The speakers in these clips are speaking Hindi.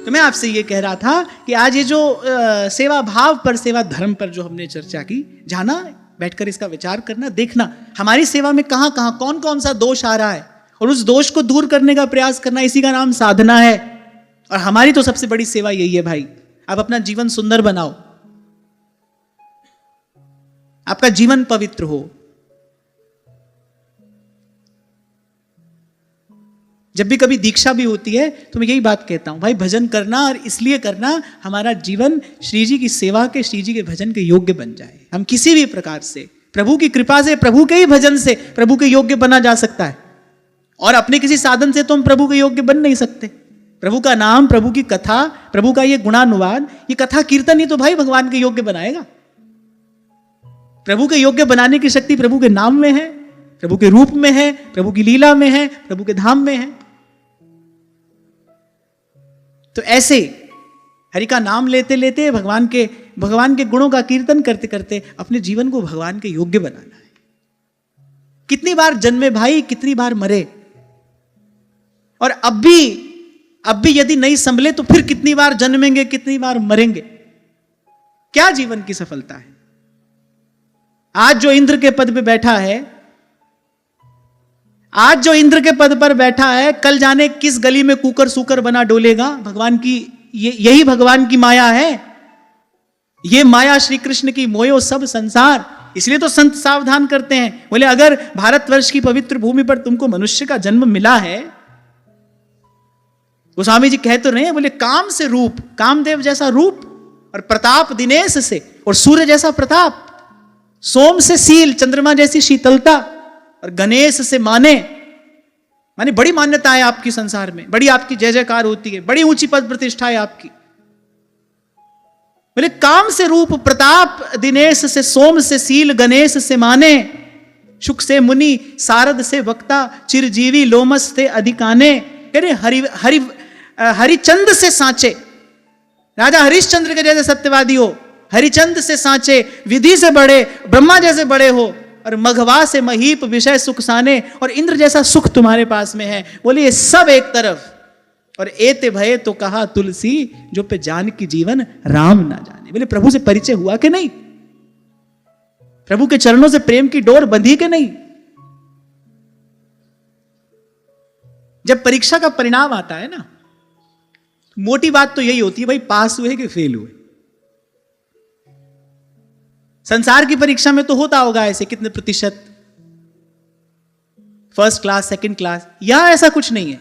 तो मैं आपसे ये कह रहा था कि आज ये जो सेवा भाव पर, सेवा धर्म पर जो हमने चर्चा की, जाना बैठकर इसका विचार करना, देखना हमारी सेवा में कहाँ कहाँ कौन कौन सा दोष आ रहा है और उस दोष को दूर करने का प्रयास करना, इसी का नाम साधना है। और हमारी तो सबसे बड़ी सेवा यही है भाई, आप अपना जीवन सुंदर बनाओ, आपका जीवन पवित्र हो। जब भी कभी दीक्षा भी होती है तो मैं यही बात कहता हूं, भाई भजन करना, और इसलिए करना हमारा जीवन श्री जी की सेवा के, श्री जी के भजन के योग्य बन जाए। हम किसी भी प्रकार से प्रभु की कृपा से, प्रभु के ही भजन से प्रभु के योग्य बना जा सकता है, और अपने किसी साधन से तो हम प्रभु के योग्य बन नहीं सकते। प्रभु का नाम, प्रभु की कथा, प्रभु का ये गुणानुवाद, ये कथा कीर्तन ही तो भाई भगवान के योग्य बनाएगा। प्रभु के योग्य बनाने की शक्ति प्रभु के नाम में है, प्रभु के रूप में है, प्रभु की लीला में है, प्रभु के धाम में है। तो ऐसे हरि का नाम लेते लेते, भगवान के गुणों का कीर्तन करते करते अपने जीवन को भगवान के योग्य बनाना है। कितनी बार जन्मे भाई, कितनी बार मरे, और अब भी यदि नहीं संभले तो फिर कितनी बार जन्मेंगे, कितनी बार मरेंगे। क्या जीवन की सफलता है? आज जो इंद्र के पद पे बैठा है, आज जो इंद्र के पद पर बैठा है, कल जाने किस गली में कुकर सूकर बना डोलेगा। भगवान की यही भगवान की माया है। ये माया श्री कृष्ण की मोयो सब संसार। इसलिए तो संत सावधान करते हैं, बोले अगर भारतवर्ष की पवित्र भूमि पर तुमको मनुष्य का जन्म मिला है, गोस्वामी जी कह तो रहे हैं, बोले काम से रूप, कामदेव जैसा रूप, और प्रताप दिनेश से, और सूर्य जैसा प्रताप, सोम से सील, चंद्रमा जैसी शीतलता, और गणेश से माने बड़ी मान्यता है आपकी संसार में, बड़ी आपकी जय जयकार होती है, बड़ी ऊंची पद प्रतिष्ठा है आपकी। बोले काम से रूप, प्रताप दिनेश से, सोम से सील, गणेश से माने, शुक से मुनि, सारद से वक्ता, चिरजीवी लोमस से अधिकाने। हरिचंद से सांचे, राजा हरिश्चंद्र के जैसे सत्यवादी हो, हरिचंद से सांचे, विधि से बड़े, ब्रह्मा जैसे बड़े हो, और मघवा से महीप, विषय सुख साने, और इंद्र जैसा सुख तुम्हारे पास में है। बोले ये सब एक तरफ, और एते भये तो कहा तुलसी, जो पे जान की जीवन राम ना जाने। बोले प्रभु से परिचय हुआ कि नहीं? प्रभु के चरणों से प्रेम की डोर बंधी कि नहीं? जब परीक्षा का परिणाम आता है ना, मोटी बात तो यही होती है, भाई पास हुए कि फेल हुए। संसार की परीक्षा में तो होता होगा ऐसे कितने प्रतिशत, फर्स्ट क्लास, सेकंड क्लास। यहां ऐसा कुछ नहीं है।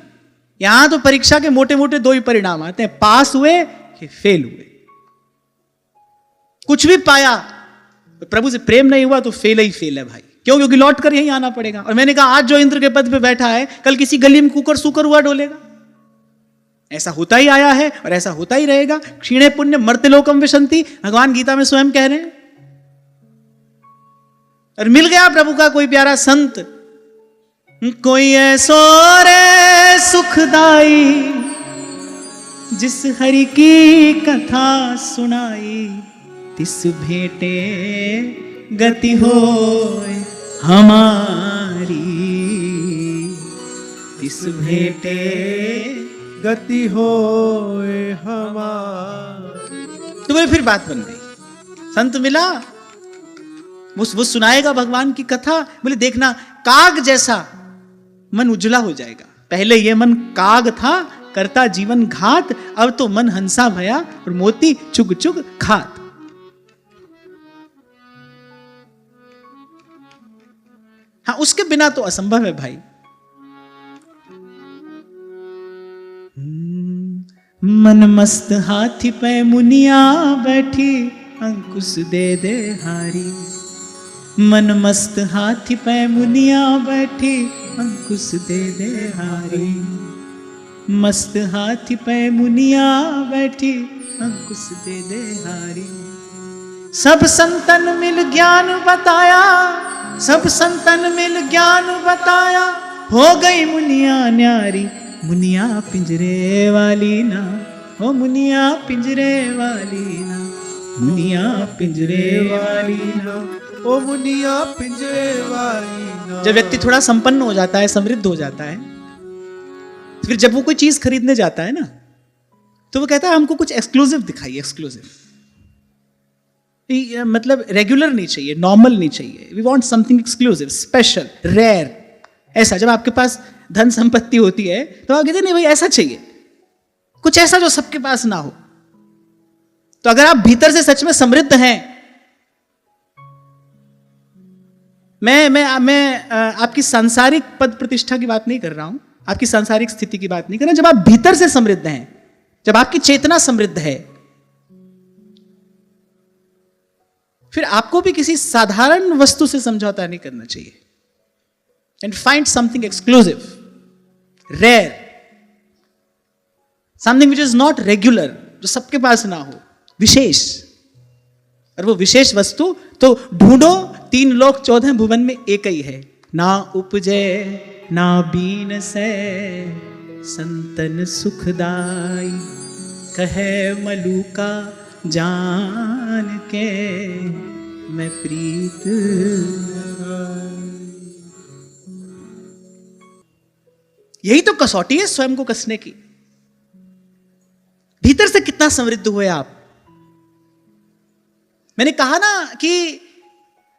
यहां तो परीक्षा के मोटे मोटे दो ही परिणाम आते हैं, पास हुए कि फेल हुए। कुछ भी पाया, तो प्रभु से प्रेम नहीं हुआ तो फेल ही फेल है भाई। क्यों? क्योंकि लौट कर यहीं आना पड़ेगा। और मैंने कहा आज जो इंद्र के पद पे बैठा है, कल किसी गली में कुकर सूकर हुआ डोलेगा। ऐसा होता ही आया है और ऐसा होता ही रहेगा। क्षीणे पुण्य मर्त्यलोकम विशंति, भगवान गीता में स्वयं कह रहे हैं। और मिल गया प्रभु का कोई प्यारा संत, कोई ऐसो रे सुखदाई, जिस हरि की कथा सुनाई, तिस भेंटे गति होय हमारी, तिस भेंटे गति होय हमारी। तो बोले फिर बात बन गई। संत मिला, वो सुनाएगा भगवान की कथा। बोले देखना काग जैसा मन उजला हो जाएगा। पहले ये मन काग था, करता जीवन घात, अब तो मन हंसा भया और मोती चुग चुग खात। हाँ, उसके बिना तो असंभव है भाई। मन मस्त हाथी पे मुनिया बैठी, अंकुश दे दे हारी। मन मस्त हाथी पे मुनिया बैठी, अंकुश दे दे हारी। मस्त हाथी पे मुनिया बैठी, अंकुश दे दे हारी। सब संतन मिल ज्ञान बताया, सब संतन मिल ज्ञान बताया, हो गई मुनिया न्यारी। मुनिया पिंजरे वाली ना, हो मुनिया पिंजरे वाली ना, मुनिया पिंजरे वाली ना, ओ मुनिया पिंजरे वाली ना। जब व्यक्ति थोड़ा संपन्न हो जाता है, समृद्ध हो जाता है, फिर जब वो कोई चीज खरीदने जाता है ना, तो वो कहता है हमको कुछ एक्सक्लूसिव दिखाइए, एक्सक्लूसिव, मतलब रेगुलर नहीं चाहिए, नॉर्मल नहीं चाहिए, we want something exclusive, special, rare. ऐसा जब आपके पास धन संपत्ति होती है तो आप कहते नहीं भाई ऐसा चाहिए, कुछ ऐसा जो सबके पास ना हो। तो अगर आप भीतर से सच में समृद्ध हैं, मैं आपकी सांसारिक पद प्रतिष्ठा की बात नहीं कर रहा हूं, आपकी सांसारिक स्थिति की बात नहीं कर रहा, जब आप भीतर से समृद्ध हैं, जब आपकी चेतना समृद्ध है, फिर आपको भी किसी साधारण वस्तु से समझौता नहीं करना चाहिए। And find something exclusive, rare, something which is not regular, जो सबके पास ना हो, विशेष। और वो विशेष वस्तु तो ढूंढो, 3 लोक 14 भुवन में एक ही है। ना उपजे ना बीन से संतन सुखदाई, कहे मलूका जान के मैं प्रीत। यही तो कसौटी है स्वयं को कसने की। भीतर से कितना समृद्ध हुए आप। मैंने कहा ना कि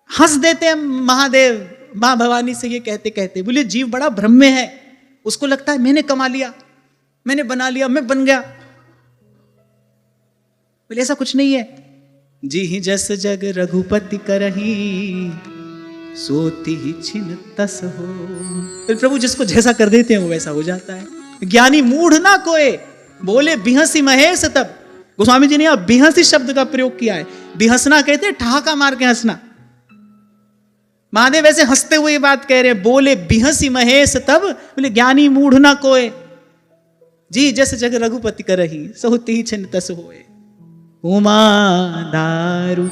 हंस देते हैं महादेव मां भवानी से ये कहते कहते, बोले जीव बड़ा भ्रम में है, उसको लगता है मैंने कमा लिया, मैंने बना लिया, मैं बन गया। बोले ऐसा कुछ नहीं है। जी ही जस जग रघुपति करही, सोती ही छिन तस हो। फिर प्रभु जिसको जैसा कर देते हैं वो वैसा हो जाता है। ज्ञानी मूढ़ ना कोय, बोले बिहसी महेश तब। गोस्वामी जी ने यहां बिहसी शब्द का प्रयोग किया है। बिहसना कहते हैं ठहाका मार के हंसना। महादेव ऐसे हंसते हुए बात कह रहे हैं, बोले बिहसी महेश तब, बोले ज्ञानी मूढ़ ना कोय, जी जस जग रघुपति करही, सोती ही छिन तस होए। उमा दारू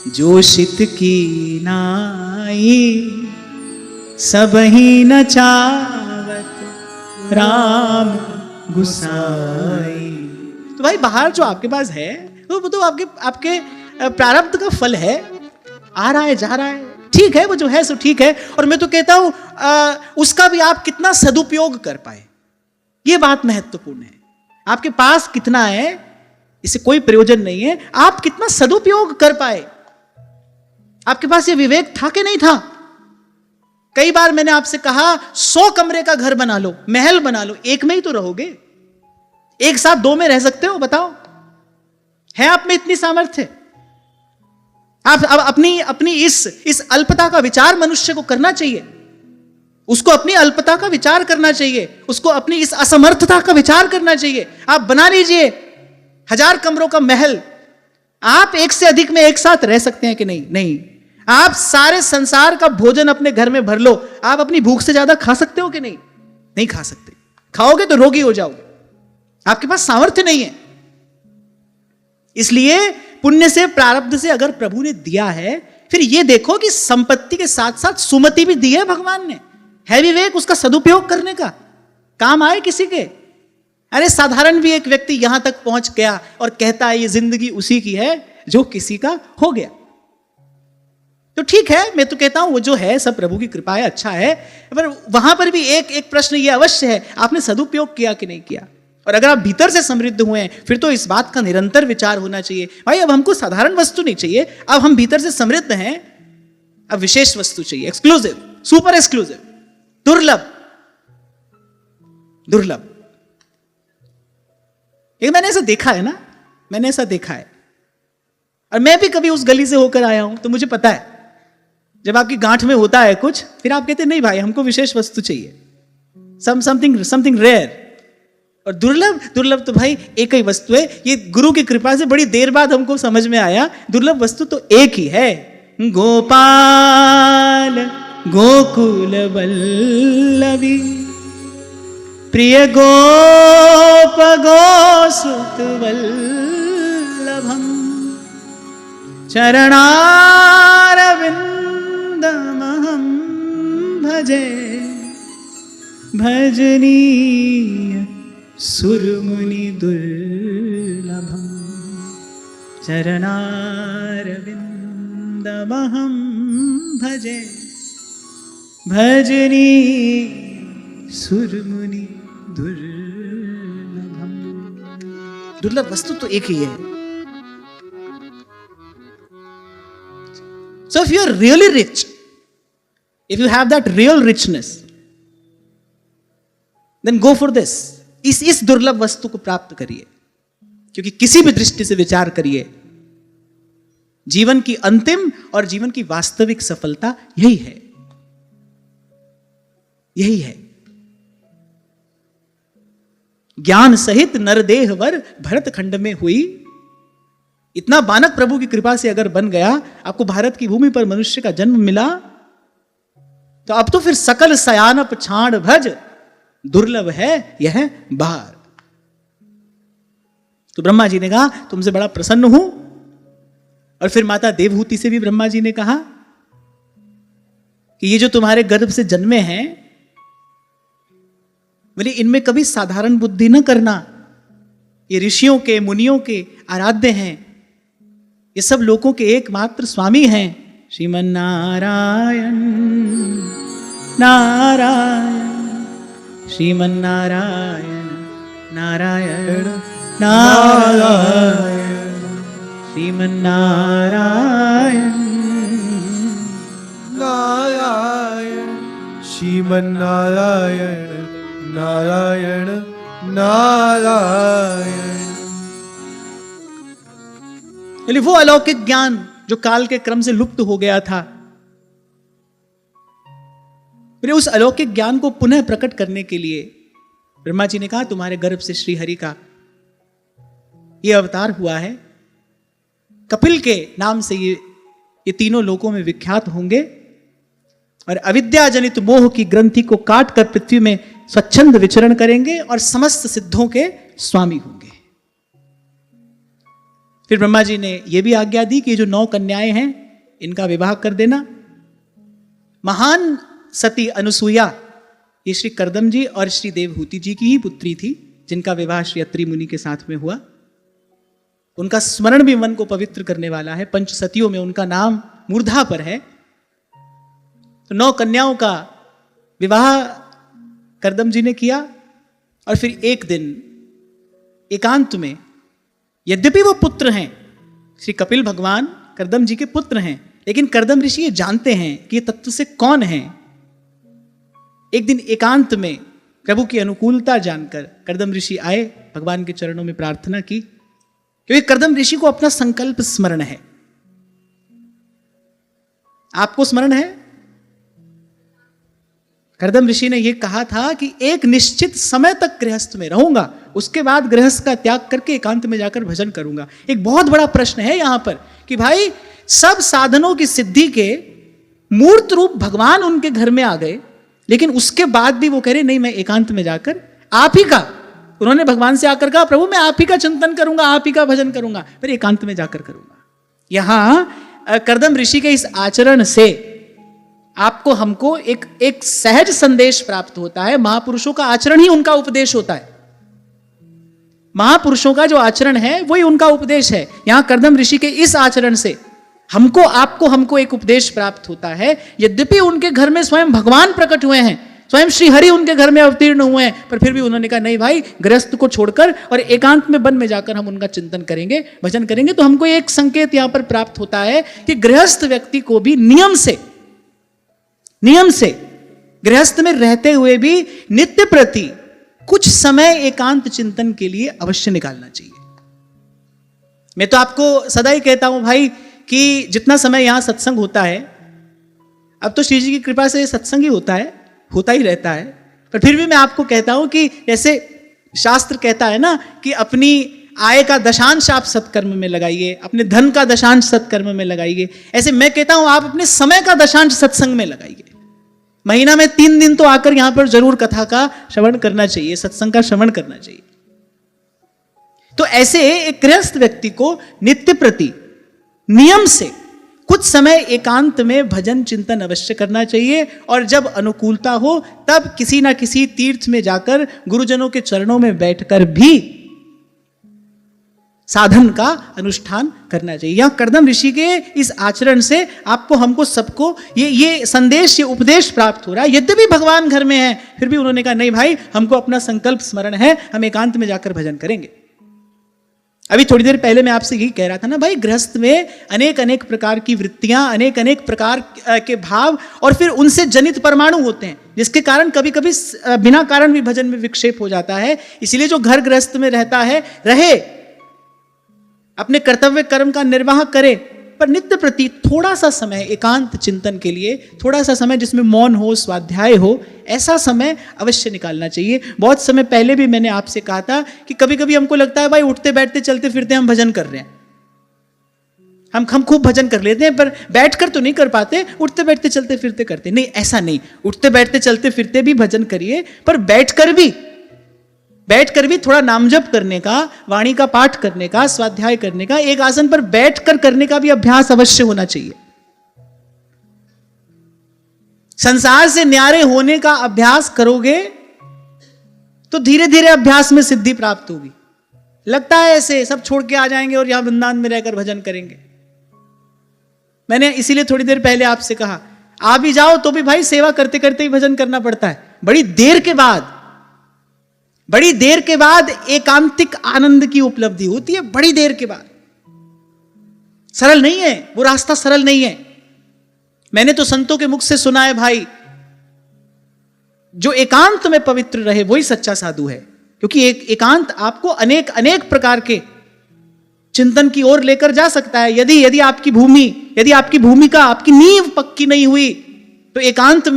जोशित की नाई, सबही न चावत राम गुसाई। तो भाई बाहर जो आपके पास है वो तो आपके प्रारब्ध का फल है, आ रहा है जा रहा है, ठीक है, वो जो है सो ठीक है। और मैं तो कहता हूं उसका भी आप कितना सदुपयोग कर पाए, ये बात महत्वपूर्ण है। आपके पास कितना है इससे कोई प्रयोजन नहीं है, आप कितना सदुपयोग कर पाए। आपके पास ये विवेक था कि नहीं था? कई बार मैंने आपसे कहा 100 कमरे का घर बना लो, महल बना लो, एक में ही तो रहोगे, एक साथ 2 में रह सकते हो? बताओ, है आप में इतनी सामर्थ्य? आप अब अपनी इस अल्पता का विचार मनुष्य को करना चाहिए, उसको अपनी अल्पता का विचार करना चाहिए, उसको अपनी इस असमर्थता का विचार करना चाहिए। आप बना लीजिए 1000 कमरों का महल, आप एक से अधिक में एक साथ रह सकते हैं कि नहीं? नहीं। आप सारे संसार का भोजन अपने घर में भर लो, आप अपनी भूख से ज्यादा खा सकते हो कि नहीं? नहीं खा सकते। खाओगे तो रोगी हो जाओगे, आपके पास सामर्थ्य नहीं है। इसलिए पुण्य से, प्रारब्ध से अगर प्रभु ने दिया है, फिर यह देखो कि संपत्ति के साथ साथ सुमति भी दी है भगवान ने, है विवेक उसका सदुपयोग करने का, काम आए किसी के। अरे साधारण भी एक व्यक्ति यहां तक पहुंच गया और कहता है ये जिंदगी उसी की है जो किसी का हो गया, तो ठीक है, मैं तो कहता हूं वो जो है सब प्रभु की कृपा है, अच्छा है। पर वहां पर भी एक प्रश्न ये अवश्य है, आपने सदुपयोग किया कि नहीं किया? और अगर आप भीतर से समृद्ध हुए हैं, फिर तो इस बात का निरंतर विचार होना चाहिए, भाई अब हमको साधारण वस्तु नहीं चाहिए, अब हम भीतर से समृद्ध हैं, अब विशेष वस्तु चाहिए, एक्सक्लूसिव, सुपर एक्सक्लूसिव, दुर्लभ। दुर्लभ ये मैंने ऐसा देखा है ना, मैंने ऐसा देखा है। और मैं भी कभी उस गली से होकर आया हूं, तो मुझे पता है जब आपकी गांठ में होता है कुछ, फिर आप कहते नहीं भाई हमको विशेष वस्तु चाहिए, समथिंग रेयर। और दुर्लभ तो भाई एक ही वस्तु है। ये गुरु की कृपा से बड़ी देर बाद हमको समझ में आया, दुर्लभ वस्तु तो एक ही है, गोपाल गोकुल वल्लभी, प्रिय गोप गोसुत वल्लभम, चरणारविंदमहं भजे, भजनीय सुरमुनि दुर्लभम, चरणारविंदमहं भजे, भजनीय सुरमुनि दुर्लभम। दुर्लभ वस्तु तो एक ही है। So if you are really rich, if you have that real richness, then go for this. इस दुर्लभ वस्तु को प्राप्त करिए, क्योंकि किसी भी दृष्टि से विचार करिए, जीवन की अंतिम और जीवन की वास्तविक सफलता यही है, यही है। ज्ञान सहित नरदेह वर भरत खंड में हुई। इतना बानक प्रभु की कृपा से अगर बन गया, आपको भारत की भूमि पर मनुष्य का जन्म मिला, तो अब तो फिर सकल सयानप छाड़ भज, दुर्लभ है यह बार। तो ब्रह्मा जी ने कहा तुमसे बड़ा प्रसन्न हूं। और फिर माता देवहूति से भी ब्रह्मा जी ने कहा कि ये जो तुम्हारे गर्भ से जन्मे हैं, बोले इनमें कभी साधारण बुद्धि न करना, ये ऋषियों के मुनियों के आराध्य हैं, ये सब लोगों के एकमात्र स्वामी हैं। श्रीमन नारायण नारायण श्रीमन नारायण नारायण नारायण श्रीमन नारायण नारायण श्रीमन नारायण नारायण नारायण। वो अलौकिक ज्ञान जो काल के क्रम से लुप्त हो गया था, फिर उस अलौकिक ज्ञान को पुनः प्रकट करने के लिए ब्रह्मा जी ने कहा तुम्हारे गर्भ से श्री हरि का यह अवतार हुआ है। कपिल के नाम से ये तीनों लोकों में विख्यात होंगे और अविद्या जनित मोह की ग्रंथि को काट कर पृथ्वी में स्वच्छंद विचरण करेंगे और समस्त सिद्धों के स्वामी होंगे। फिर ब्रह्मा जी ने यह भी आज्ञा दी कि जो 9 कन्याएं हैं इनका विवाह कर देना। महान सती अनुसुईया ये श्री कर्दम जी और श्री देवहूति जी की ही पुत्री थी, जिनका विवाह श्री अत्रि मुनि के साथ में हुआ। उनका स्मरण भी मन को पवित्र करने वाला है। पंचसतियों में उनका नाम मूर्धा पर है। तो 9 कन्याओं का विवाह कर्दम जी ने किया। और फिर एक दिन एकांत में, यद्यपि वो पुत्र हैं, श्री कपिल भगवान कर्दम जी के पुत्र हैं, लेकिन कर्दम ऋषि ये जानते हैं कि ये तत्व से कौन है। एक दिन एकांत में प्रभु की अनुकूलता जानकर कर्दम ऋषि आए, भगवान के चरणों में प्रार्थना की, क्योंकि कर्दम ऋषि को अपना संकल्प स्मरण है। आपको स्मरण है? कर्दम ऋषि ने यह कहा था कि एक निश्चित समय तक गृहस्थ में रहूंगा, उसके बाद गृहस्थ का त्याग करके एकांत में जाकर भजन करूंगा। एक बहुत बड़ा प्रश्न है यहां पर कि भाई सब साधनों की सिद्धि के मूर्त रूप भगवान उनके घर में आ गए, लेकिन उसके बाद भी वो कह रहे नहीं, मैं एकांत में जाकर आप ही का, उन्होंने भगवान से आकर कहा प्रभु मैं आप ही का चिंतन करूंगा, आप ही का भजन करूंगा, फिर एकांत में जाकर करूंगा। यहां कर्दम ऋषि के इस आचरण से आपको हमको एक सहज संदेश प्राप्त होता है। महापुरुषों का आचरण ही उनका उपदेश होता है। महापुरुषों का जो आचरण है वही उनका उपदेश है। यहां कर्दम ऋषि के इस आचरण से हमको एक उपदेश प्राप्त होता है। यद्यपि उनके घर में स्वयं भगवान प्रकट हुए हैं, स्वयं श्री हरि उनके घर में अवतीर्ण हुए हैं, पर फिर भी उन्होंने कहा नहीं भाई, गृहस्थ को छोड़कर और एकांत में वन में जाकर हम उनका चिंतन करेंगे, भजन करेंगे। तो हमको एक संकेत यहां पर प्राप्त होता है कि गृहस्थ व्यक्ति को भी नियम से गृहस्थ में रहते हुए भी नित्य प्रति कुछ समय एकांत चिंतन के लिए अवश्य निकालना चाहिए। मैं तो आपको सदा ही कहता हूं भाई कि जितना समय यहां सत्संग होता है, अब तो श्री जी की कृपा से सत्संग ही होता ही रहता है, पर फिर भी मैं आपको कहता हूं कि जैसे शास्त्र कहता है ना कि अपनी आय का दशांश आप सत्कर्म में लगाइए, अपने धन का दशांश सत्कर्म में लगाइए, ऐसे मैं कहता हूं आप अपने समय का दशांश सत्संग में लगाइए। महीना में 3 दिन तो आकर यहां पर जरूर कथा का श्रवण करना चाहिए, सत्संग का श्रवण करना चाहिए। तो ऐसे एक गृहस्थ व्यक्ति को नित्य प्रति नियम से कुछ समय एकांत में भजन चिंतन अवश्य करना चाहिए। और जब अनुकूलता हो तब किसी ना किसी तीर्थ में जाकर गुरुजनों के चरणों में बैठकर भी साधन का अनुष्ठान करना चाहिए। यहां कर्दम ऋषि के इस आचरण से आपको हमको सबको ये संदेश, ये उपदेश प्राप्त हो रहा है। यद्यपि भगवान घर में है, फिर भी उन्होंने कहा नहीं भाई, हमको अपना संकल्प स्मरण है, हम एकांत में जाकर भजन करेंगे। अभी थोड़ी देर पहले मैं आपसे यही कह रहा था ना भाई, गृहस्थ में अनेक अनेक प्रकार की वृत्तियां, अनेक अनेक प्रकार के भाव और फिर उनसे जनित परमाणु होते हैं, जिसके कारण कभी कभी बिना कारण भी भजन में विक्षेप हो जाता है। इसीलिए जो घर गृहस्थ में रहता है रहे, अपने कर्तव्य कर्म का निर्वाह करे, पर नित्य प्रति थोड़ा सा समय एकांत चिंतन के लिए, थोड़ा सा समय जिसमें मौन हो, स्वाध्याय हो, ऐसा समय अवश्य निकालना चाहिए। बहुत समय पहले भी मैंने आपसे कहा था कि कभी कभी हमको लगता है भाई उठते बैठते चलते फिरते हम भजन कर रहे हैं, हम खूब भजन कर लेते हैं, पर बैठकर तो नहीं कर पाते, उठते बैठते चलते फिरते करते। नहीं, ऐसा नहीं, उठते बैठते चलते फिरते भी भजन करिए, पर बैठकर भी थोड़ा नामजप करने का, वाणी का पाठ करने का, स्वाध्याय करने का, एक आसन पर बैठकर करने का भी अभ्यास अवश्य होना चाहिए। संसार से न्यारे होने का अभ्यास करोगे तो धीरे धीरे अभ्यास में सिद्धि प्राप्त होगी। लगता है ऐसे सब छोड़ के आ जाएंगे और यहां वृंदावन में रहकर भजन करेंगे। मैंने इसीलिए थोड़ी देर पहले आपसे कहा, आ भी जाओ तो भी भाई सेवा करते करते ही भजन करना पड़ता है। बड़ी देर के बाद एकांतिक आनंद की उपलब्धि होती है, बड़ी देर के बाद। सरल नहीं है वो रास्ता, सरल नहीं है। मैंने तो संतों के मुख से सुना है भाई, जो एकांत में पवित्र रहे वही सच्चा साधु है, क्योंकि एकांत आपको अनेक अनेक प्रकार के चिंतन की ओर लेकर जा सकता है। यदि आपकी भूमिका, आपकी नींव पक्की नहीं हुई तो एकांत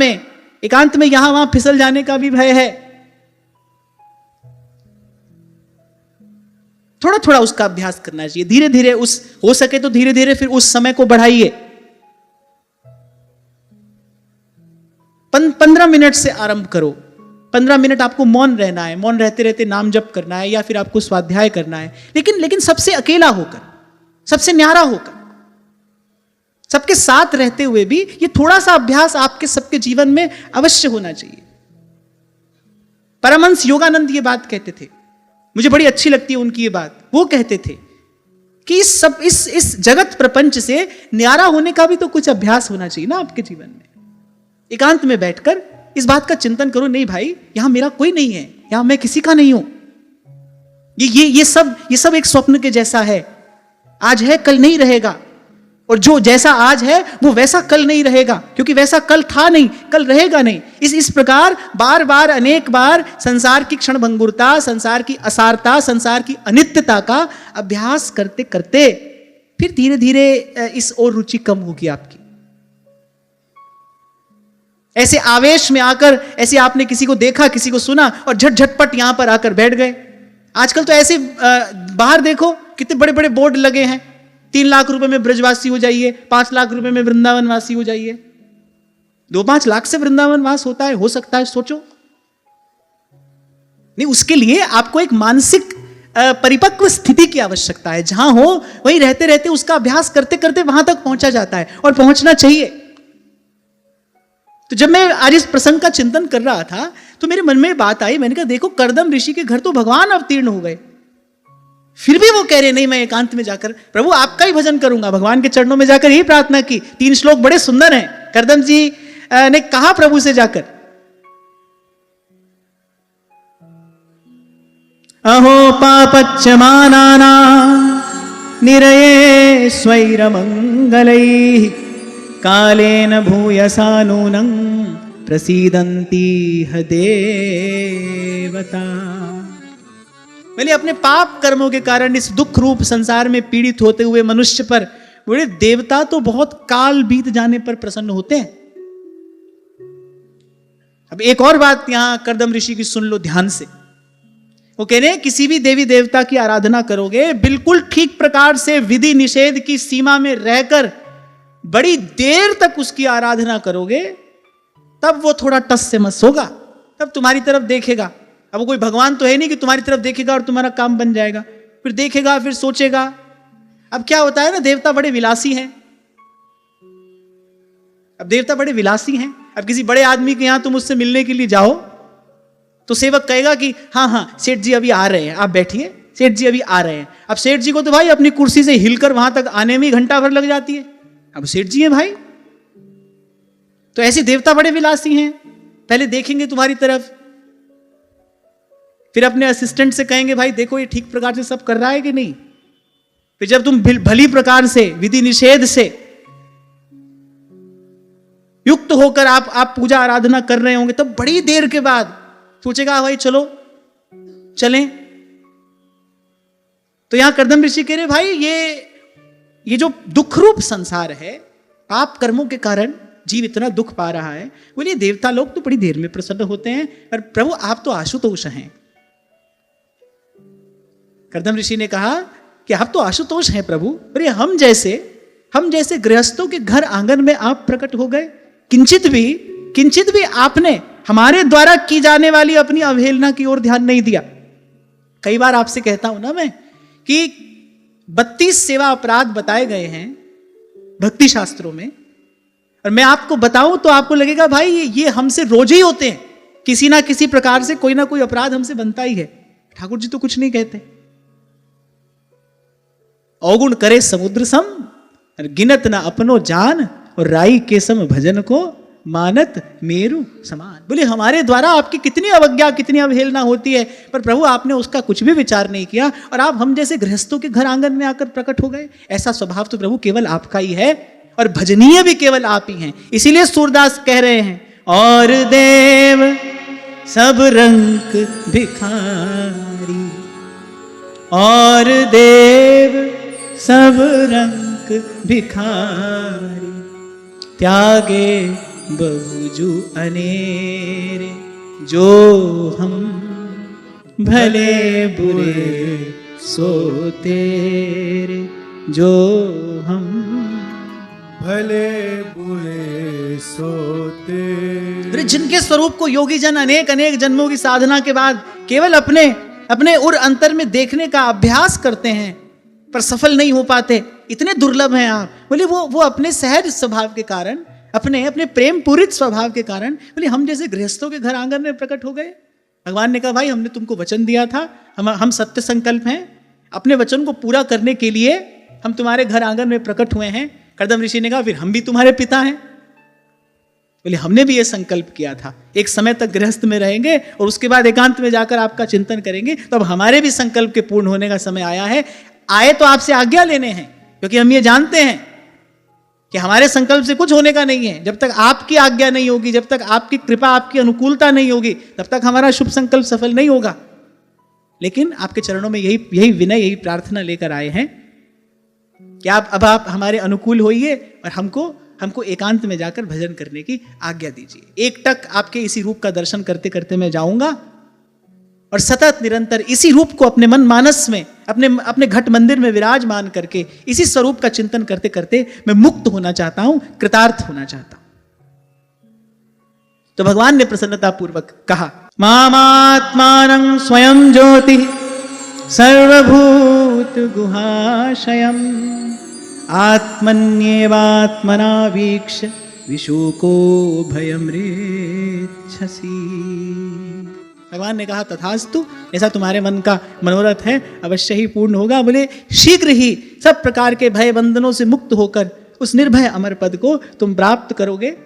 में यहां वहां फिसल जाने का भी भय है। थोड़ा थोड़ा उसका अभ्यास करना चाहिए, धीरे धीरे, हो सके तो धीरे धीरे फिर उस समय को बढ़ाइए। 15 मिनट से आरंभ करो। 15 मिनट आपको मौन रहना है, मौन रहते रहते नाम जप करना है, या फिर आपको स्वाध्याय करना है, लेकिन सबसे अकेला होकर, सबसे न्यारा होकर, सबके साथ रहते हुए भी ये थोड़ा सा अभ्यास आपके सबके जीवन में अवश्य होना चाहिए। परमहंस योगानंद ये बात कहते थे, मुझे बड़ी अच्छी लगती है उनकी ये बात। वो कहते थे कि इस जगत प्रपंच से न्यारा होने का भी तो कुछ अभ्यास होना चाहिए ना आपके जीवन में। एकांत में बैठकर इस बात का चिंतन करो, नहीं भाई यहां मेरा कोई नहीं है, यहां मैं किसी का नहीं हूं, ये सब एक स्वप्न के जैसा है, आज है कल नहीं रहेगा, और जो जैसा आज है वो वैसा कल नहीं रहेगा, क्योंकि वैसा कल था नहीं, कल रहेगा नहीं। इस प्रकार बार बार अनेक बार संसार की क्षणभंगुरता, संसार की असारता, संसार की अनित्यता का अभ्यास करते करते फिर धीरे धीरे इस ओर रुचि कम होगी आपकी। ऐसे आवेश में आकर, ऐसे आपने किसी को देखा, किसी को सुना और झटपट यहां पर आकर बैठ गए। आजकल तो ऐसे बाहर देखो कितने बड़े बड़े बोर्ड लगे हैं, 3 लाख रुपए में ब्रजवासी हो जाइए, 5 लाख रुपए में वृंदावन वासी हो जाइए। 2-5 लाख से वृंदावन वास होता है, हो सकता है, सोचो। नहीं, उसके लिए आपको एक मानसिक परिपक्व स्थिति की आवश्यकता है। जहां हो वहीं रहते रहते उसका अभ्यास करते करते वहां तक पहुंचा जाता है, और पहुंचना चाहिए। तो जब मैं आज इस प्रसंग का चिंतन कर रहा था तो मेरे मन में बात आई, मैंने कहा देखो कर्दम ऋषि के घर तो भगवान अवतीर्ण हो गए, फिर भी वो कह रहे नहीं मैं एकांत में जाकर प्रभु आपका ही भजन करूंगा। भगवान के चरणों में जाकर यही प्रार्थना की। 3 श्लोक बड़े सुंदर हैं, कर्दम जी ने कहा प्रभु से जाकर, अहो पापच्यमानाना निरये स्वैरमंगलैः कालेन भूयसा नूनं प्रसीदन्ति ह देवता। मैंने अपने पाप कर्मों के कारण इस दुख रूप संसार में पीड़ित होते हुए मनुष्य पर बड़े देवता तो बहुत काल बीत जाने पर प्रसन्न होते हैं। अब एक और बात यहां कर्दम ऋषि की सुन लो ध्यान से। वो कह रहे हैं किसी भी देवी देवता की आराधना करोगे, बिल्कुल ठीक प्रकार से विधि निषेध की सीमा में रहकर बड़ी देर तक उसकी आराधना करोगे, तब वो थोड़ा टस से मस होगा, तब तुम्हारी तरफ देखेगा। अब वो कोई भगवान तो है नहीं कि तुम्हारी तरफ देखेगा और तुम्हारा काम बन जाएगा। फिर देखेगा, फिर सोचेगा। अब क्या होता है ना, देवता बड़े विलासी हैं। अब देवता बड़े विलासी हैं। अब किसी बड़े आदमी के यहां तुम उससे मिलने के लिए जाओ तो सेवक कहेगा कि हाँ सेठ जी अभी आ रहे हैं, आप बैठिए, सेठ जी अभी आ रहे हैं। अब सेठ जी को तो भाई अपनी कुर्सी से हिलकर वहां तक आने में घंटा भर लग जाती है। अब सेठ जी हैं भाई। तो ऐसे देवता बड़े विलासी हैं, पहले देखेंगे तुम्हारी तरफ, फिर अपने असिस्टेंट से कहेंगे भाई देखो ये ठीक प्रकार से सब कर रहा है कि नहीं, फिर जब तुम भली प्रकार से विधि निषेध से युक्त होकर आप पूजा आराधना कर रहे होंगे, तब बड़ी देर के बाद सोचेगा भाई चलो चलें। तो यहां कर्दम ऋषि कह रहे भाई ये जो दुख रूप संसार है, पाप कर्मों के कारण जीव इतना दुख पा रहा है, बोलिए देवता लोग तो बड़ी देर में प्रसन्न होते हैं, और प्रभु आप तो आशुतोष हैं। कर्दम ऋषि ने कहा कि आप तो आशुतोष हैं प्रभु, अरे हम जैसे गृहस्थों के घर आंगन में आप प्रकट हो गए, किंचित भी आपने हमारे द्वारा की जाने वाली अपनी अवहेलना की ओर ध्यान नहीं दिया। कई बार आपसे कहता हूं ना मैं कि 32 सेवा अपराध बताए गए हैं भक्ति शास्त्रों में, और मैं आपको बताऊं तो आपको लगेगा भाई ये हमसे रोज ही होते हैं, किसी ना किसी प्रकार से कोई ना कोई अपराध हमसे बनता ही है। ठाकुर जी तो कुछ नहीं कहते। अवगुण करे समुद्र सम, गिनत ना अपनो जान, और राई के सम भजन को मानत मेरु समान। बोले हमारे द्वारा आपकी कितनी अवज्ञा कितनी अवहेलना होती है, पर प्रभु आपने उसका कुछ भी विचार नहीं किया, और आप हम जैसे गृहस्थों के घर आंगन में आकर प्रकट हो गए। ऐसा स्वभाव तो प्रभु केवल आपका ही है, और भजनीय भी केवल आप ही हैं। इसीलिए सूरदास कह रहे हैं, और देव सब रंग भिखारी, और देव सब रंग भिखारी, त्यागे बहुजू अनेरे, जो हम भले बुरे सो तेरे, जो हम भले बुरे सोते। अरे जिनके स्वरूप को योगी जन अनेक अनेक जन्मों की साधना के बाद केवल अपने उर अंतर में देखने का अभ्यास करते हैं, पर सफल नहीं हो पाते, इतने दुर्लभ हैं आप। बोले वो अपने सहज स्वभाव के कारण, अपने प्रेम पूरित स्वभाव के कारण, बोले हम जैसे गृहस्थों के घर आंगन में प्रकट हो गए। भगवान ने कहा भाई हमने तुमको वचन दिया था, हम सत्य संकल्प हैं, अपने वचन को पूरा करने के लिए हम तुम्हारे घर आंगन में प्रकट हुए हैं। कर्दम ऋषि ने कहा फिर हम भी तुम्हारे पिता हैं। बोले हमने भी ये संकल्प किया था, एक समय तक गृहस्थ में रहेंगे और उसके बाद एकांत में जाकर आपका चिंतन करेंगे, तो अब हमारे भी संकल्प के पूर्ण होने का समय आया है। आए तो आपसे आज्ञा लेने हैं, क्योंकि हम ये जानते हैं कि हमारे संकल्प से कुछ होने का नहीं है। जब तक आपकी आज्ञा नहीं होगी, जब तक आपकी कृपा आपकी अनुकूलता नहीं होगी, तब तक हमारा शुभ संकल्प सफल नहीं होगा। लेकिन आपके चरणों में यही विनय, यही प्रार्थना लेकर आए हैं कि अब आप हमारे अनुकूल होइए और हमको एकांत में जाकर भजन करने की आज्ञा दीजिए। एक टक आपके इसी रूप का दर्शन करते करते मैं जाऊंगा, और सतत निरंतर इसी रूप को अपने मन मानस में, अपने घट मंदिर में विराजमान करके इसी स्वरूप का चिंतन करते करते मैं मुक्त होना चाहता हूं, कृतार्थ होना चाहता हूं। तो भगवान ने प्रसन्नता पूर्वक कहा, मामात्मानं स्वयं ज्योति सर्वभूत गुहाशयम्, आत्मन्येवात्मना वीक्ष्य विशोको भयमृच्छसि। भगवान ने कहा तथास्तु, ऐसा तुम्हारे मन का मनोरथ है अवश्य ही पूर्ण होगा। बोले शीघ्र ही सब प्रकार के भय बंधनों से मुक्त होकर उस निर्भय अमर पद को तुम प्राप्त करोगे।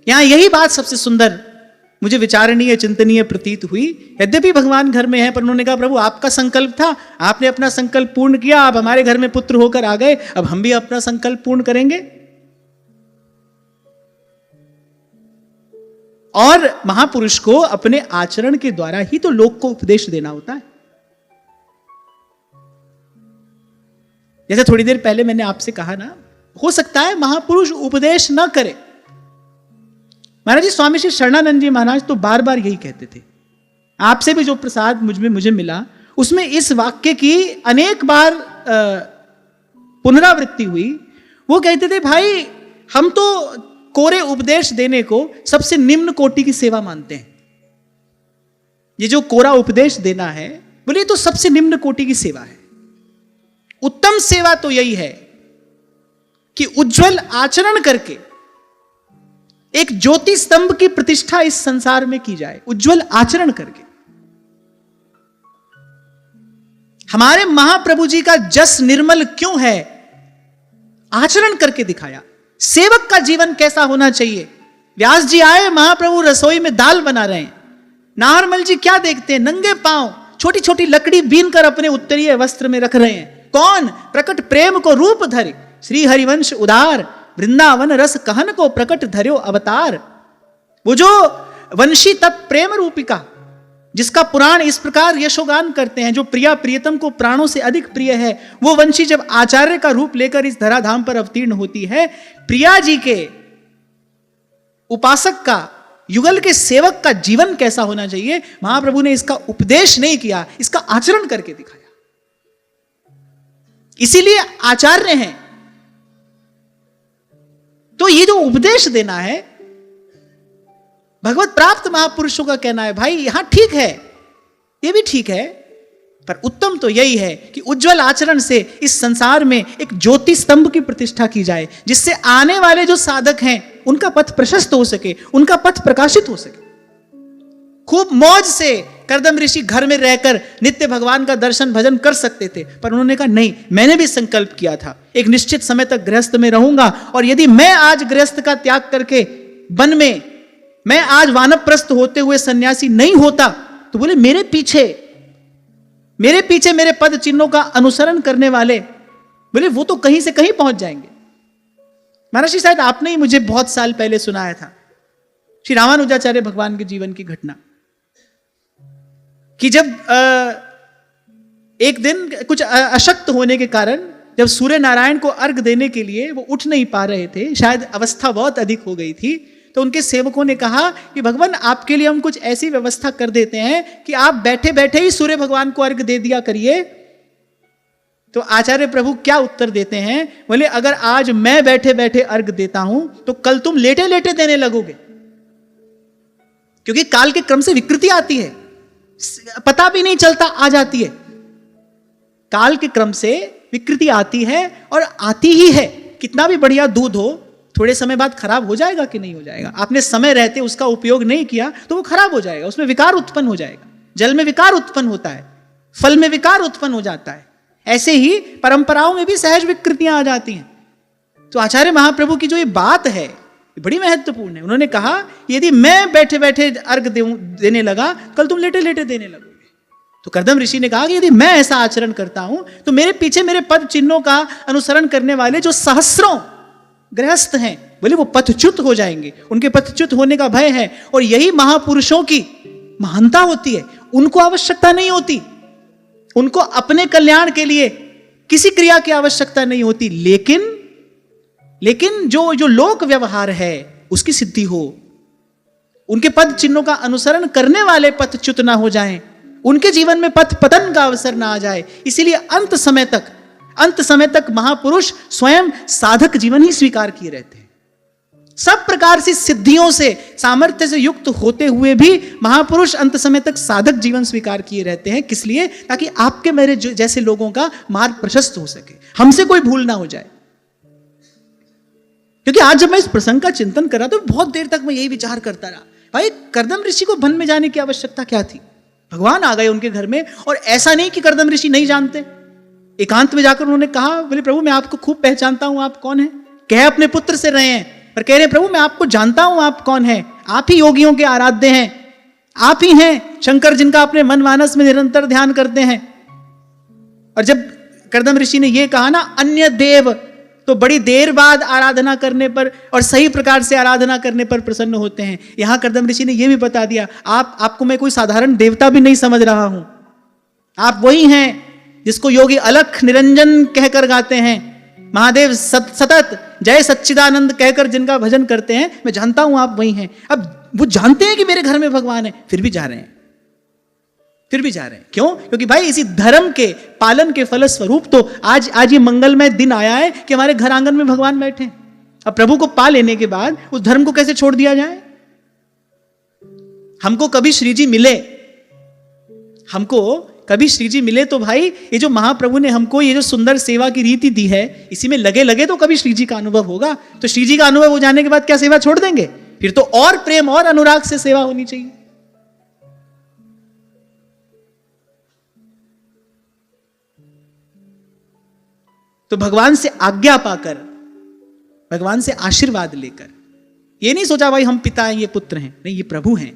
यहां यही बात सबसे सुंदर मुझे विचारणीय चिंतनीय प्रतीत हुई। यद्यपि भगवान घर में है, पर उन्होंने कहा प्रभु आपका संकल्प था, आपने अपना संकल्प पूर्ण किया, आप हमारे घर में पुत्र होकर आ गए, अब हम भी अपना संकल्प पूर्ण करेंगे। और महापुरुष को अपने आचरण के द्वारा ही तो लोक को उपदेश देना होता है। जैसे थोड़ी देर पहले मैंने आपसे कहा ना, हो सकता है महापुरुष उपदेश न करे। महाराज जी, स्वामी श्री शरणानंद जी महाराज तो बार बार यही कहते थे। आपसे भी जो प्रसाद मुझे मिला, उसमें इस वाक्य की अनेक बार पुनरावृत्ति हुई। वो कहते थे भाई हम तो कोरे उपदेश देने को सबसे निम्न कोटि की सेवा मानते हैं। ये जो कोरा उपदेश देना है, बोले तो सबसे निम्न कोटि की सेवा है। उत्तम सेवा तो यही है कि उज्जवल आचरण करके एक ज्योति स्तंभ की प्रतिष्ठा इस संसार में की जाए, उज्जवल आचरण करके। हमारे महाप्रभु जी का जस निर्मल क्यों है? आचरण करके दिखाया। सेवक का जीवन कैसा होना चाहिए? व्यास जी आए, महाप्रभु रसोई में दाल बना रहे हैं। नाहरमल जी क्या देखते हैं? नंगे पांव छोटी छोटी लकड़ी बीन कर अपने उत्तरीय वस्त्र में रख रहे हैं। कौन? प्रकट प्रेम को रूप धरे, श्री हरिवंश उदार, वृंदावन रस कहन को प्रकट धर्यो अवतार। वो जो वंशी तप प्रेम रूपिका, जिसका पुराण इस प्रकार यशोगान करते हैं, जो प्रिया प्रियतम को प्राणों से अधिक प्रिय है, वो वंशी जब आचार्य का रूप लेकर इस धराधाम पर अवतीर्ण होती है, प्रिया जी के उपासक का, युगल के सेवक का जीवन कैसा होना चाहिए, महाप्रभु ने इसका उपदेश नहीं किया, इसका आचरण करके दिखाया। इसीलिए आचार्य हैं। तो ये जो उपदेश देना है, भगवत प्राप्त महापुरुषों का कहना है, भाई यहां ठीक है, ये भी ठीक है, पर उत्तम तो यही है कि उज्जवल आचरण से इस संसार में एक ज्योति स्तंभ की प्रतिष्ठा की जाए, जिससे आने वाले जो साधक हैं उनका पथ प्रशस्त हो सके, उनका पथ प्रकाशित हो सके। खूब मौज से कर्दम ऋषि घर में रहकर नित्य भगवान का दर्शन भजन कर सकते थे, पर उन्होंने कहा नहीं, मैंने भी संकल्प किया था एक निश्चित समय तक गृहस्थ में रहूंगा, और यदि मैं आज गृहस्थ का त्याग करके वन में, मैं आज वानप्रस्थ होते हुए सन्यासी नहीं होता, तो बोले मेरे पीछे मेरे पद चिन्हों का अनुसरण करने वाले, बोले वो तो कहीं से कहीं पहुंच जाएंगे। महाराज जी, शायद आपने ही मुझे बहुत साल पहले सुनाया था श्री रामानुजाचार्य भगवान के जीवन की घटना, कि जब एक दिन कुछ अशक्त होने के कारण जब सूर्य नारायण को अर्घ देने के लिए वो उठ नहीं पा रहे थे, शायद अवस्था बहुत अधिक हो गई थी, तो उनके सेवकों ने कहा कि भगवान आपके लिए हम कुछ ऐसी व्यवस्था कर देते हैं कि आप बैठे बैठे ही सूर्य भगवान को अर्घ दे दिया करिए। तो आचार्य प्रभु क्या उत्तर देते हैं? बोले अगर आज मैं बैठे बैठे अर्घ देता हूं तो कल तुम लेटे लेटे देने लगोगे, क्योंकि काल के क्रम से विकृति आती है, पता भी नहीं चलता आ जाती है। काल के क्रम से विकृति आती है और आती ही है। कितना भी बढ़िया दूध हो, थोड़े समय बाद खराब हो जाएगा कि नहीं हो जाएगा? आपने समय रहते उसका उपयोग नहीं किया तो वो खराब हो जाएगा, उसमें विकार उत्पन्न हो जाएगा। जल में विकार उत्पन्न होता है, फल में विकार उत्पन्न हो जाता है, ऐसे ही परंपराओं में भी सहज विकृतियां आ जाती हैं। तो आचार्य महाप्रभु की जो ये बात है बड़ी महत्वपूर्ण है। उन्होंने कहा यदि मैं बैठे बैठे अर्घ देने लगा, कल तुम लेटे लेटे देने लगोगे। तो कर्दम ऋषि ने कहा कि यदि मैं ऐसा आचरण करता हूं तो मेरे पीछे मेरे पद चिन्हों का अनुसरण करने वाले जो सहस्रों गृहस्थ हैं, बोले वो पथच्युत हो जाएंगे, उनके पथच्युत होने का भय है। और यही महापुरुषों की महानता होती है। उनको आवश्यकता नहीं होती, उनको अपने कल्याण के लिए किसी क्रिया की आवश्यकता नहीं होती, लेकिन जो लोक व्यवहार है उसकी सिद्धि हो, उनके पद चिन्हों का अनुसरण करने वाले पथच्युत ना हो जाएं, उनके जीवन में पथ पतन का अवसर ना आ जाए। इसीलिए अंत समय तक महापुरुष स्वयं साधक जीवन ही स्वीकार किए रहते हैं। सब प्रकार से सिद्धियों से, सामर्थ्य से युक्त होते हुए भी महापुरुष अंत समय तक साधक जीवन स्वीकार किए रहते हैं। किस लिए? ताकि आपके मेरे जैसे लोगों का मार्ग प्रशस्त हो सके, हमसे कोई भूल ना हो जाए। क्योंकि आज जब मैं इस प्रसंग का चिंतन कर रहा तो बहुत देर तक मैं यही विचार करता रहा, भाई कर्दम ऋषि को वन में जाने की आवश्यकता क्या थी? भगवान आ गए उनके घर में, और ऐसा नहीं कि कर्दम ऋषि नहीं जानते। एकांत में जाकर उन्होंने कहा, बोले प्रभु मैं आपको खूब पहचानता हूं, आप कौन हैं? कह अपने पुत्र से रहे हैं, पर कह रहे प्रभु मैं आपको जानता हूं, आप कौन हैं? आप ही योगियों के आराध्य हैं, आप ही हैं शंकर जिनका अपने मन मानस में निरंतर ध्यान करते हैं। और जब कर्दम ऋषि ने यह कहा ना अन्य देव, तो बड़ी देर बाद आराधना करने पर और सही प्रकार से आराधना करने पर प्रसन्न होते हैं। यहां कर्दम ऋषि ने यह भी बता दिया, आपको मैं कोई साधारण देवता भी नहीं समझ रहा हूं, आप वही हैं जिसको योगी अलख निरंजन कहकर गाते हैं, महादेव सतत जय सच्चिदानंद कहकर जिनका भजन करते हैं, मैं जानता हूं आप वही हैं। अब वो जानते हैं कि मेरे घर में भगवान है, फिर भी जा रहे हैं। क्यों? क्योंकि भाई इसी धर्म के पालन के फलस्वरूप तो आज ये मंगलमय दिन आया है कि हमारे घर आंगन में भगवान बैठे हैं। अब प्रभु को पा लेने के बाद उस धर्म को कैसे छोड़ दिया जाए? हमको कभी श्री जी मिले तो भाई ये जो महाप्रभु ने हमको ये जो सुंदर सेवा की रीति दी है, इसी में लगे तो कभी श्री जी का अनुभव होगा। तो श्री जी का अनुभव हो जाने के बाद क्या सेवा छोड़ देंगे? फिर तो और प्रेम और अनुराग से सेवा होनी चाहिए। तो भगवान से आज्ञा पाकर, भगवान से आशीर्वाद लेकर, ये नहीं सोचा भाई हम पिता हैं, ये पुत्र हैं, नहीं, ये प्रभु हैं,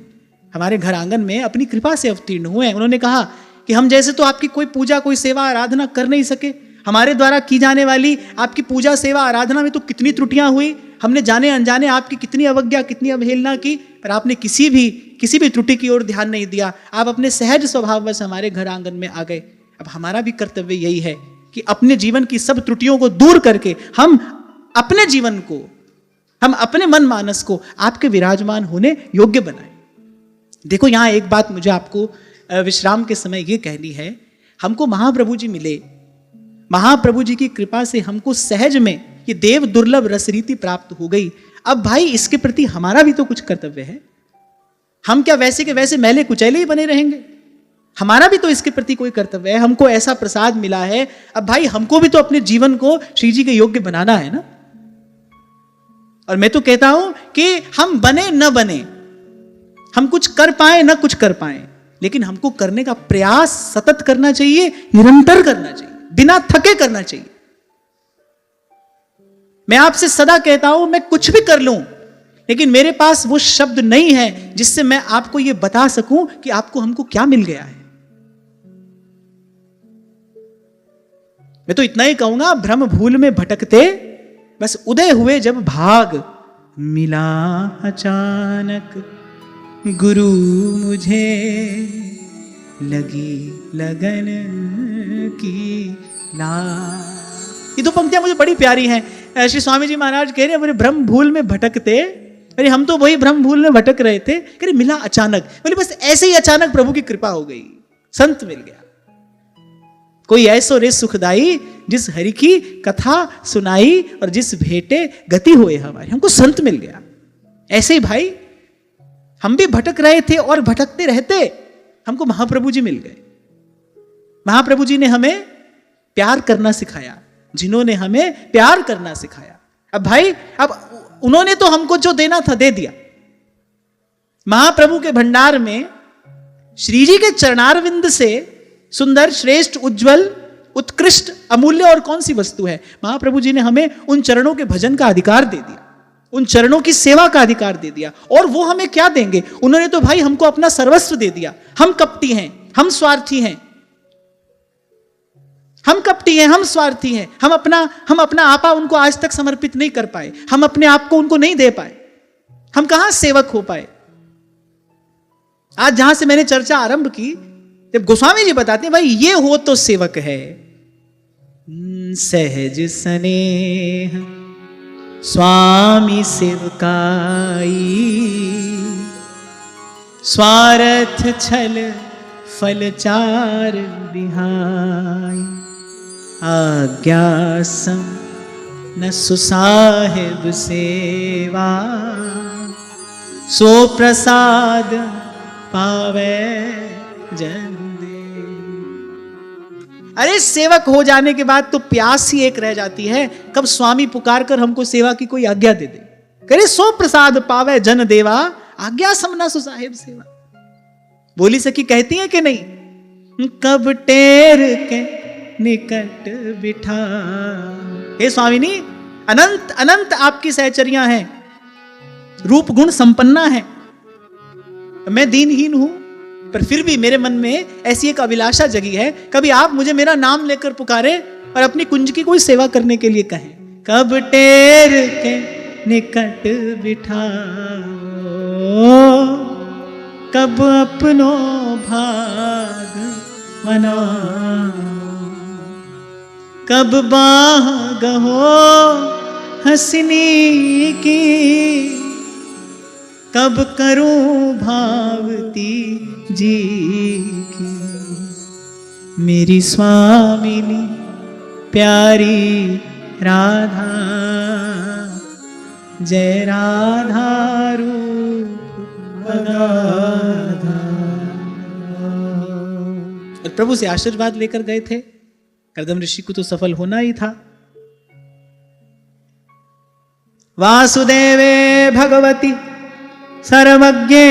हमारे घर आंगन में अपनी कृपा से अवतीर्ण हुए हैं। उन्होंने कहा कि हम जैसे तो आपकी कोई पूजा, कोई सेवा, आराधना कर नहीं सके, हमारे द्वारा की जाने वाली आपकी पूजा सेवा आराधना में तो कितनी त्रुटियां हुई, हमने जाने अनजाने आपकी कितनी अवज्ञा कितनी अवहेलना की, पर आपने किसी भी त्रुटि की ओर ध्यान नहीं दिया। आप अपने सहज स्वभाववश हमारे घर आंगन में आ गए। अब हमारा भी कर्तव्य यही है कि अपने जीवन की सब त्रुटियों को दूर करके हम अपने जीवन को, हम अपने मन मानस को आपके विराजमान होने योग्य बनाएं। देखो यहां एक बात मुझे आपको विश्राम के समय ये कहनी है, हमको महाप्रभु जी मिले, महाप्रभु जी की कृपा से हमको सहज में ये देव दुर्लभ रसरीति प्राप्त हो गई। अब भाई इसके प्रति हमारा भी तो कुछ कर्तव्य है। हम क्या वैसे के वैसे मैले कुचैले ही बने रहेंगे? हमारा भी तो इसके प्रति कोई कर्तव्य है। हमको ऐसा प्रसाद मिला है, अब भाई हमको भी तो अपने जीवन को श्री जी के योग्य बनाना है ना। और मैं तो कहता हूं कि हम बने न बने, हम कुछ कर पाए न कुछ कर पाए, लेकिन हमको करने का प्रयास सतत करना चाहिए, निरंतर करना चाहिए, बिना थके करना चाहिए। मैं आपसे सदा कहता हूं मैं कुछ भी कर लूं, लेकिन मेरे पास वो शब्द नहीं है जिससे मैं आपको यह बता सकूं कि आपको हमको क्या मिल गया है। मैं तो इतना ही कहूंगा, भ्रम भूल में भटकते बस उदय हुए जब भाग, मिला अचानक गुरु मुझे लगी लगन की ला। ये दो पंक्तियां मुझे बड़ी प्यारी हैं। श्री स्वामी जी महाराज कह रहे हैं, बोले भ्रम भूल में भटकते, अरे हम तो वही भ्रम भूल में भटक रहे थे, कह रहे मिला अचानक, बोले बस ऐसे ही अचानक प्रभु की कृपा हो गई, संत मिल गया। कोई ऐसो रे सुखदाई जिस हरि की कथा सुनाई और जिस भेंटे गति हुए हमारी, हमको संत मिल गया। ऐसे ही भाई हम भी भटक रहे थे और भटकते रहते, हमको महाप्रभु जी मिल गए। महाप्रभु जी ने हमें प्यार करना सिखाया, जिन्होंने हमें प्यार करना सिखाया। अब भाई अब उन्होंने तो हमको जो देना था दे दिया। महाप्रभु के भंडार में श्री जी के चरणारविंद से सुंदर, श्रेष्ठ, उज्जवल, उत्कृष्ट, अमूल्य और कौन सी वस्तु है? महाप्रभु जी ने हमें उन चरणों के भजन का अधिकार दे दिया, उन चरणों की सेवा का अधिकार दे दिया। और वो हमें क्या देंगे? उन्होंने तो भाई हमको अपना सर्वस्व दे दिया। हम कपटी हैं, हम स्वार्थी हैं, हम कपटी हैं, हम स्वार्थी हैं, हम अपना आपा उनको आज तक समर्पित नहीं कर पाए, हम अपने आप को उनको नहीं दे पाए, हम कहां सेवक हो पाए। आज जहां से मैंने चर्चा आरंभ की, जब गोस्वामी जी बताते हैं भाई ये हो तो सेवक है। सहज स्नेह स्वामी सेवकाई, स्वार्थ छल फल चार बिहाई, आज्ञा सम न सुसाहिब सेवा, सो प्रसाद पावे जन दे। अरे सेवक हो जाने के बाद तो प्यास ही एक रह जाती है, कब स्वामी पुकार कर हमको सेवा की कोई आज्ञा दे दे। करे सो प्रसाद पावे जन देवा, आज्ञा सम न सुसाहिब सेवा। बोली सखी कहती है कि नहीं, कब टेर के निकट बिठा। हे स्वामिनी, अनंत अनंत आपकी सहचर्या हैं, रूप गुण संपन्ना है। मैं दीनहीन हूं, पर फिर भी मेरे मन में ऐसी एक अभिलाषा जगी है, कभी आप मुझे मेरा नाम लेकर पुकारे और अपनी कुंज की कोई सेवा करने के लिए कहें। कब टेर के निकट बिठाओ, कब अपनो भाग बनाओ, कब बाह गहो हंसनी की, कब करूं भावती जी की। मेरी स्वामिनी प्यारी राधा, जय राधा रूप अगाधा। और प्रभु से आशीर्वाद लेकर गए थे। कर्दम ऋषि को तो सफल होना ही था। वासुदेवे भगवती सर्वज्ञे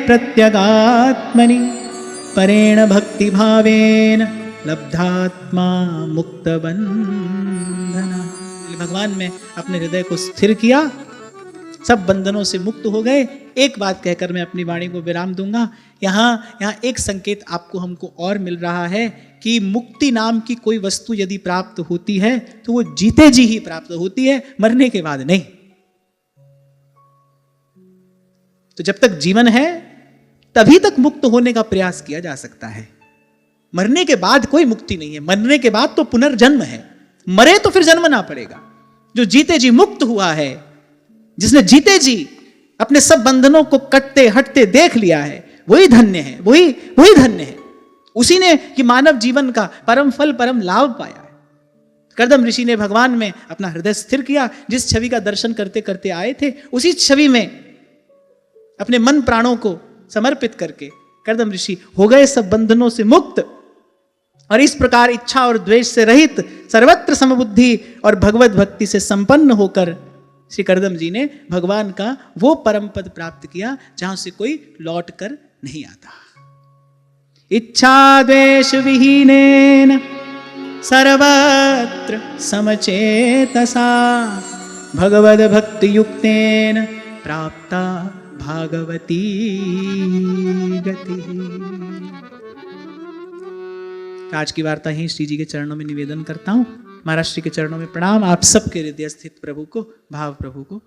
प्रत्यगात्मनि, परेण भक्ति भावेन लब्धात्मा मुक्त बंधना। भगवान में अपने हृदय को स्थिर किया, सब बंधनों से मुक्त हो गए। एक बात कहकर मैं अपनी वाणी को विराम दूंगा। यहाँ एक संकेत आपको हमको और मिल रहा है कि मुक्ति नाम की कोई वस्तु यदि प्राप्त होती है तो वो जीते जी ही प्राप्त होती है, मरने के बाद नहीं। तो जब तक जीवन है तभी तक मुक्त होने का प्रयास किया जा सकता है। मरने के बाद कोई मुक्ति नहीं है। मरने के बाद तो पुनर्जन्म है, मरे तो फिर जन्मना पड़ेगा। जो जीते जी मुक्त हुआ है, जिसने जीते जी अपने सब बंधनों को कटते हटते देख लिया है, वही धन्य है, वही धन्य है। उसी ने कि मानव जीवन का परम फल परम लाभ पाया है। कर्दम ऋषि ने भगवान में अपना हृदय स्थिर किया। जिस छवि का दर्शन करते करते आए थे उसी छवि में अपने मन प्राणों को समर्पित करके कर्दम ऋषि हो गए सब बंधनों से मुक्त। और इस प्रकार इच्छा और द्वेष से रहित, सर्वत्र समबुद्धि और भगवत भक्ति से संपन्न होकर श्री कर्दम जी ने भगवान का वो परम पद प्राप्त किया जहां से कोई लौट कर नहीं आता। इच्छा द्वेष विहीनेन सर्वत्र समचेतसा भगवद भक्ति युक्तेन प्राप्ता भागवती गति। आज की वार्ता ही श्री जी के चरणों में निवेदन करता हूं। महाराज श्री के चरणों में प्रणाम। आप सबके हृदय स्थित प्रभु को, भाव प्रभु को